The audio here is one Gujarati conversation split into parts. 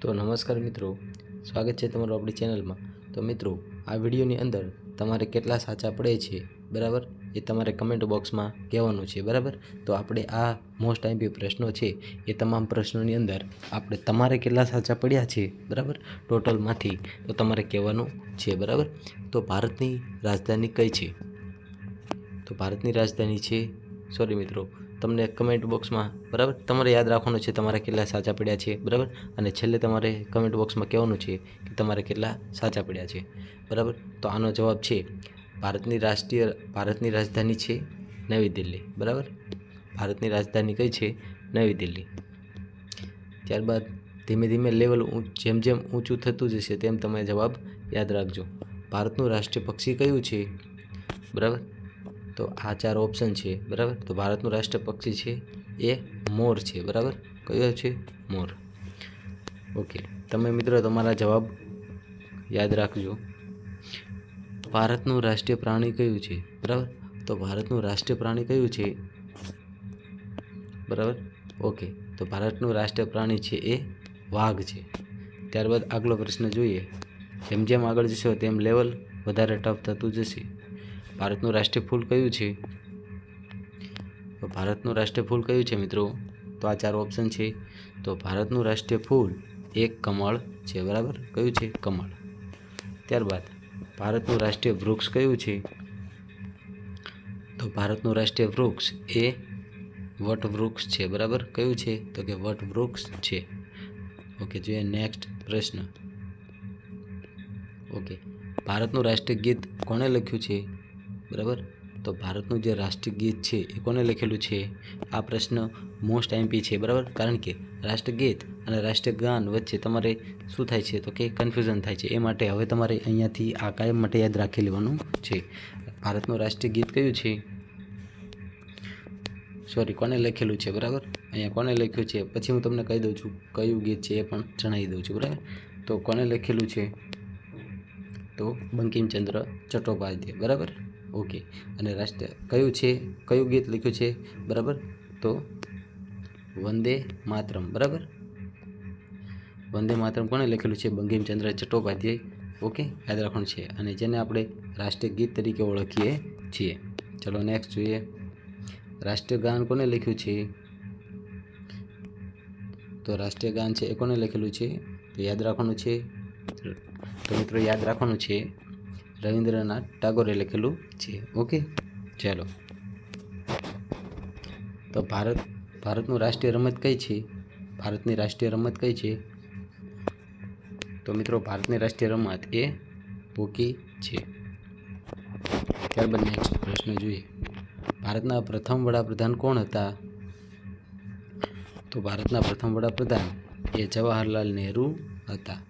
તો નમસ્કાર મિત્રો, સ્વાગત છે તમારું આપણી ચેનલમાં। તો મિત્રો, આ વિડીયોની અંદર તમારે કેટલા સાચા પડે છે બરાબર એ તમારે કમેન્ટ બોક્સમાં કહેવાનું છે બરાબર। તો આપણે આ મોસ્ટ આઈએમપી પ્રશ્નો છે એ તમામ પ્રશ્નોની અંદર આપણે તમારે કેટલા સાચા પડ્યા છે બરાબર ટોટલમાંથી તો તમારે કહેવાનું છે બરાબર। તો ભારતની રાજધાની કઈ છે? તો ભારતની રાજધાની છે સોરી મિત્રો, તમને કમેન્ટ બોક્સમાં બરાબર તમારે યાદ રાખવાનું છે તમારે કેટલા સાચા પડ્યા છે બરાબર, અને છેલ્લે તમારે કમેન્ટ બોક્સમાં કહેવાનું છે કે તમારે કેટલા સાચા પડ્યા છે બરાબર। તો આનો જવાબ છે ભારતની રાજધાની છે નવી દિલ્હી બરાબર। ભારતની રાજધાની કઈ છે? નવી દિલ્હી। ત્યારબાદ ધીમે ધીમે લેવલ જેમ જેમ ઊંચું થતું જશે તેમ તમે જવાબ યાદ રાખજો। ભારતનું રાષ્ટ્રીય પક્ષી કયું છે બરાબર? તો આ 4 ઓપ્શન છે બરાબર। તો ભારતનું રાષ્ટ્રીય પક્ષી છે એ મોર છે બરાબર। કયો છે? મોર। ઓકે, તમે મિત્રો તમારા જવાબ યાદ રાખજો। ભારતનું રાષ્ટ્રીય પ્રાણી કયું છે બરાબર? તો ભારતનું રાષ્ટ્રીય પ્રાણી કયું છે બરાબર? ઓકે, તો ભારતનું રાષ્ટ્રીય પ્રાણી છે એ વાઘ છે। ત્યારબાદ આગલો પ્રશ્ન જોઈએ। જેમ જેમ આગળ જશો તેમ લેવલ વધારે ટફ થતું જશે। ભારતનું રાષ્ટ્રીય ફૂલ કયું છે? તો ભારતનું રાષ્ટ્રીય ફૂલ કયું છે મિત્રો? તો આ 4 ઓપ્શન છે। તો ભારતનું રાષ્ટ્રીય ફૂલ એક કમળ છે બરાબર। કયું છે? કમળ। ત્યારબાદ ભારતનું રાષ્ટ્રીય વૃક્ષ કયું છે? તો ભારતનું રાષ્ટ્રીય વૃક્ષ એ વટવૃક્ષ છે બરાબર। કયું છે? તો કે વટવૃક્ષ છે। ઓકે, જોઈએ નેક્સ્ટ પ્રશ્ન। ઓકે, ભારતનું રાષ્ટ્રીય ગીત કોણે લખ્યું છે બરાબર? તો ભારતનું જે રાષ્ટ્રીય ગીત છે એ કોને લખેલું છે? આ પ્રશ્ન મોસ્ટ આઈએમપી છે બરાબર, કારણ કે રાષ્ટ્રગીત અને રાષ્ટ્રીય ગાન વચ્ચે તમારે શું થાય છે તો કે કન્ફ્યુઝન થાય છે। એ માટે હવે તમારે અહીંયાથી આ કાયમ માટે યાદ રાખી લેવાનું છે। ભારતનું રાષ્ટ્રીય ગીત કયું છે? સોરી, કોને લખેલું છે બરાબર? અહીંયા કોને લખ્યું છે પછી હું તમને કહી દઉં છું કયું ગીત છે એ પણ જણાવી દઉં છું બરાબર। તો કોને લખેલું છે? તો બંકિમચંદ્ર ચટ્ટોપાધ્યાય બરાબર। ઓકે, અને કયું ગીત લખ્યું છે બરાબર? તો વંદે માતરમ બરાબર। વંદે માતરમ કોણે લખેલું છે? બંકિમચંદ્ર ચટ્ટોપાધ્યાય। ઓકે, યાદ રાખવાનું છે, અને જેને આપણે રાષ્ટ્રીય ગીત તરીકે ઓળખીએ છીએ। ચલો નેક્સ્ટ જોઈએ। રાષ્ટ્રીય ગાન કોને લખ્યું છે? તો રાષ્ટ્રીય ગાન છે એ કોને લખેલું છે? તો યાદ રાખવાનું છે, તો મિત્રો યાદ રાખવાનું છે રવિન્દ્રનાથ ટાગોરે લખેલું છે। ઓકે, ચાલો। તો ભારતનું રાષ્ટ્રીય રમત કઈ છે? ભારતની રાષ્ટ્રીય રમત કઈ છે? તો મિત્રો ભારતની રાષ્ટ્રીય રમત એ હોકી છે। ત્યારબાદ નેક્સ્ટ પ્રશ્ન જોઈએ। ભારતના પ્રથમ વડાપ્રધાન કોણ હતા? તો ભારતના પ્રથમ વડાપ્રધાન એ જવાહરલાલ નહેરુ હતા।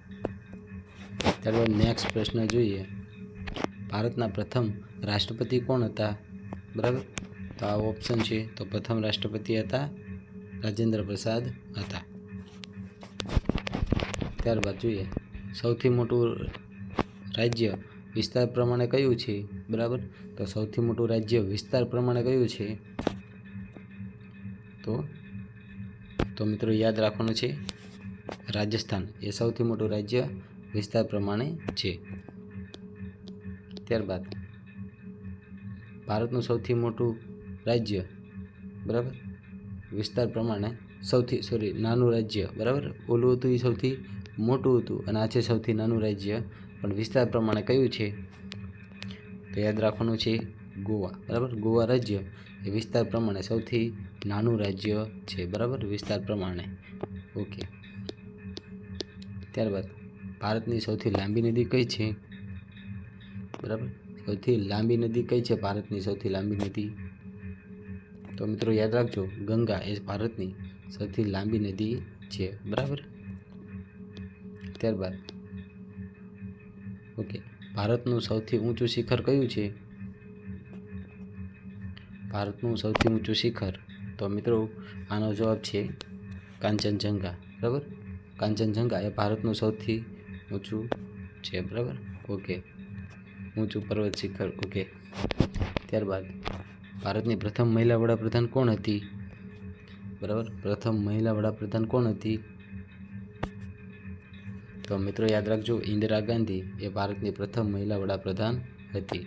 ત્યારબાદ નેક્સ્ટ પ્રશ્ન જોઈએ। ભારતના પ્રથમ રાષ્ટ્રપતિ કોણ હતા બરાબર? તો આ ઓપ્શન છે। તો પ્રથમ રાષ્ટ્રપતિ હતા રાજેન્દ્ર પ્રસાદ હતા। ત્યારબાદ જોઈએ સૌથી મોટું રાજ્ય વિસ્તાર પ્રમાણે કયું છે બરાબર? તો સૌથી મોટું રાજ્ય વિસ્તાર પ્રમાણે કયું છે? તો મિત્રો યાદ રાખવાનું છે રાજસ્થાન એ સૌથી મોટું રાજ્ય વિસ્તાર પ્રમાણે છે। ત્યારબાદ ભારતનું સૌથી મોટું રાજ્ય બરાબર વિસ્તાર પ્રમાણે નાનું રાજ્ય બરાબર, ઓલું હતું એ સૌથી મોટું હતું અને આ છે સૌથી નાનું રાજ્ય, પણ વિસ્તાર પ્રમાણે કયું છે? તો યાદ રાખવાનું છે ગોવા બરાબર। ગોવા રાજ્ય એ વિસ્તાર પ્રમાણે સૌથી નાનું રાજ્ય છે બરાબર, વિસ્તાર પ્રમાણે। ઓકે, ત્યારબાદ ભારતની સૌથી લાંબી નદી કઈ છે બરાબર? સૌથી લાંબી નદી કઈ છે ભારતની સૌથી લાંબી નદી? તો મિત્રો યાદ રાખજો ગંગા એ ભારતની સૌથી લાંબી નદી છે બરાબર। ત્યારબાદ ઓકે, ભારતનું સૌથી ઊંચું શિખર કયું છે? ભારતનું સૌથી ઊંચું શિખર, તો મિત્રો આનો જવાબ છે કાંચનજંઘા બરાબર। કાંચનજંઘા એ ભારતનું સૌથી ઊંચું છે બરાબર। ઓકે, ઊંચું પર્વત શિખર। ઓકે, ત્યારબાદ ભારતની પ્રથમ મહિલા વડાપ્રધાન કોણ હતી બરાબર? પ્રથમ મહિલા વડાપ્રધાન કોણ હતી? તો મિત્રો યાદ રાખજો, ઇન્દિરા ગાંધી એ ભારતની પ્રથમ મહિલા વડાપ્રધાન હતી.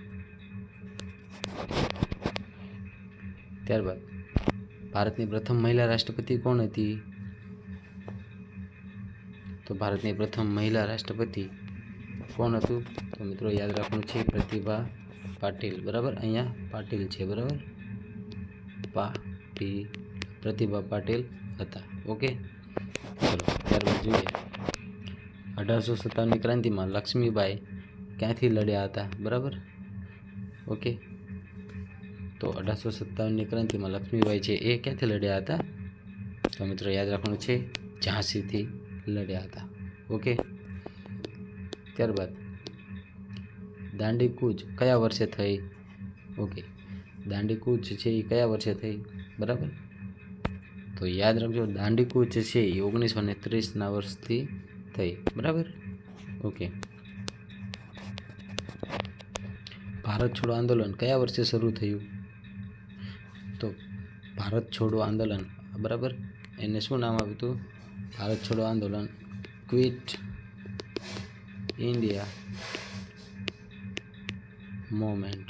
ત્યારબાદ ભારતની પ્રથમ મહિલા રાષ્ટ્રપતિ કોણ હતી? તો ભારતની પ્રથમ મહિલા રાષ્ટ્રપતિ કોણ હતું? તો મિત્રો યાદ રાખવાનું છે પ્રતિભા પાટીલ. બરાબર, અહીંયા પાટીલ છે. બરાબર, પ્રતિભા પાટીલ હતા. ઓકે, ચલો ત્યારબાદ જોઈએ 1857ની ક્રાંતિમાં લક્ષ્મીબાઈ ક્યાંથી લડ્યા હતા? બરાબર, ઓકે, તો 1857ની ક્રાંતિમાં લક્ષ્મીબાઈ છે એ ક્યાંથી લડ્યા હતા? તો મિત્રો યાદ રાખવાનું છે ઝાંસીથી લડ્યા હતા. ઓકે, ત્યારબાદ દાંડી કૂચ કયા વર્ષે થઈ? ઓકે, દાંડી કૂચ છે એ કયા વર્ષે થઈ? બરાબર, તો યાદ રાખજો દાંડી કૂચ છે એ 1930ના વર્ષથી થઈ. બરાબર, ઓકે. ભારત છોડો આંદોલન કયા વર્ષે શરૂ થયું? તો ભારત છોડો આંદોલન, બરાબર, એને શું નામ આવ્યું હતું? ભારત છોડો આંદોલન, quit India movement.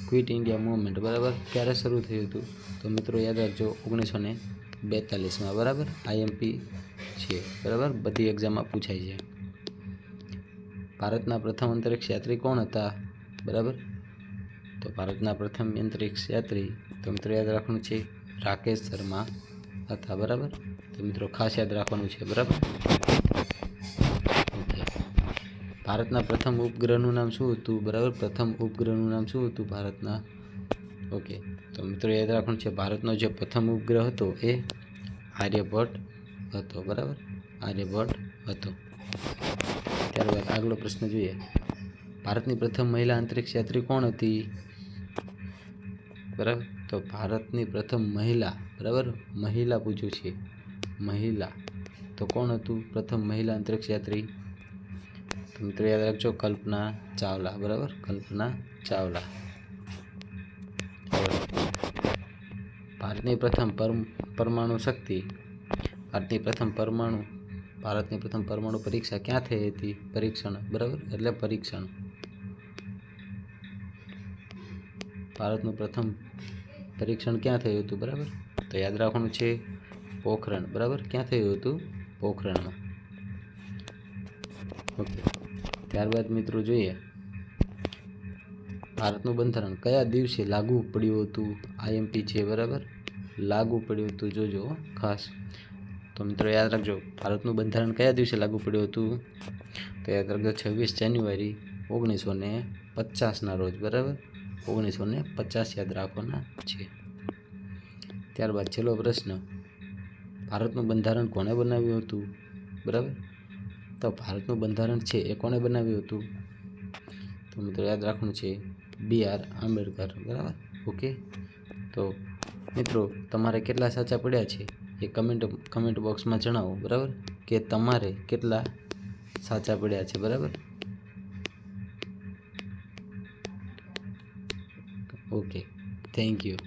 Quit India movement, બરાબર, ક્યારે શરૂ થયું હતું? તો મિત્રો યાદ રાખજો 1942માં. બરાબર, IMP છે. બરાબર, બધી એક્ઝામમાં પૂછાય છે. ભારતના પ્રથમ અંતરિક્ષ યાત્રી કોણ હતા? બરાબર, તો ભારતના પ્રથમ અંતરિક્ષ યાત્રી તો મિત્રો યાદ રાખવાનું છે રાકેશ શર્મા હતા. બરાબર, તો મિત્રો ખાસ યાદ રાખવાનું છે. બરાબર, ઓકે. ભારતના પ્રથમ ઉપગ્રહનું નામ શું હતું? બરાબર, પ્રથમ ઉપગ્રહનું નામ શું હતું ભારતના? ઓકે, તો મિત્રો યાદ રાખવાનું છે ભારતનો જે પ્રથમ ઉપગ્રહ હતો એ આર્યભટ્ટ હતો. બરાબર, આર્યભટ્ટ હતો. ત્યારબાદ આગલો પ્રશ્ન જોઈએ, ભારતની પ્રથમ મહિલા અંતરિક્ષ યાત્રી કોણ હતી? બરાબર, તો ભારતની પ્રથમ મહિલા, બરાબર, મહિલા પૂછ્યું છે, મહિલા, તો કોણ હતું પ્રથમ મહિલા અંતરિક્ષ યાત્રી? તો મિત્રો યાદ રાખજો કલ્પના ચાવલા. બરાબર, કલ્પના ચાવલા. ભારતની પ્રથમ પરમાણુ શક્તિ, ભારતની પ્રથમ પરમાણુ પરીક્ષા ક્યાં થઈ હતી? પરીક્ષણ, બરાબર, એટલે પરીક્ષણ. ભારતનું પ્રથમ પરીક્ષણ ક્યાં થયું હતું? બરાબર, તો યાદ રાખવાનું છે પોખરણ. બરાબર, ક્યાં થયું હતું? પોખરણમાં. ઓકે, ત્યારબાદ મિત્રો જોઈએ ભારતનું બંધારણ કયા દિવસે લાગુ પડ્યું હતું? IMP છે. બરાબર, લાગુ પડ્યું હતું, જોજો ખાસ. તો મિત્રો યાદ રાખજો ભારતનું બંધારણ કયા દિવસે લાગુ પડ્યું હતું? તો યાદ રાખજો 26 જાન્યુઆરી 1950ના રોજ. બરાબર, 1950 યાદ રાખવાના છે. ત્યારબાદ છેલ્લો પ્રશ્ન, ભારતનું બંધારણ કોણે બનાવ્યું હતું? બરાબર, તો ભારતનું બંધારણ છે એ કોણે બનાવ્યું હતું? તો મિત્રો યાદ રાખવાનું છે BR આંબેડકર. બરાબર, ઓકે. તો મિત્રો તમારે કેટલા સાચા પડ્યા છે એ કમેન્ટ બોક્સમાં જણાવો. બરાબર, કે તમારે કેટલા સાચા પડ્યા છે. બરાબર, ઓકે, થેન્ક યુ.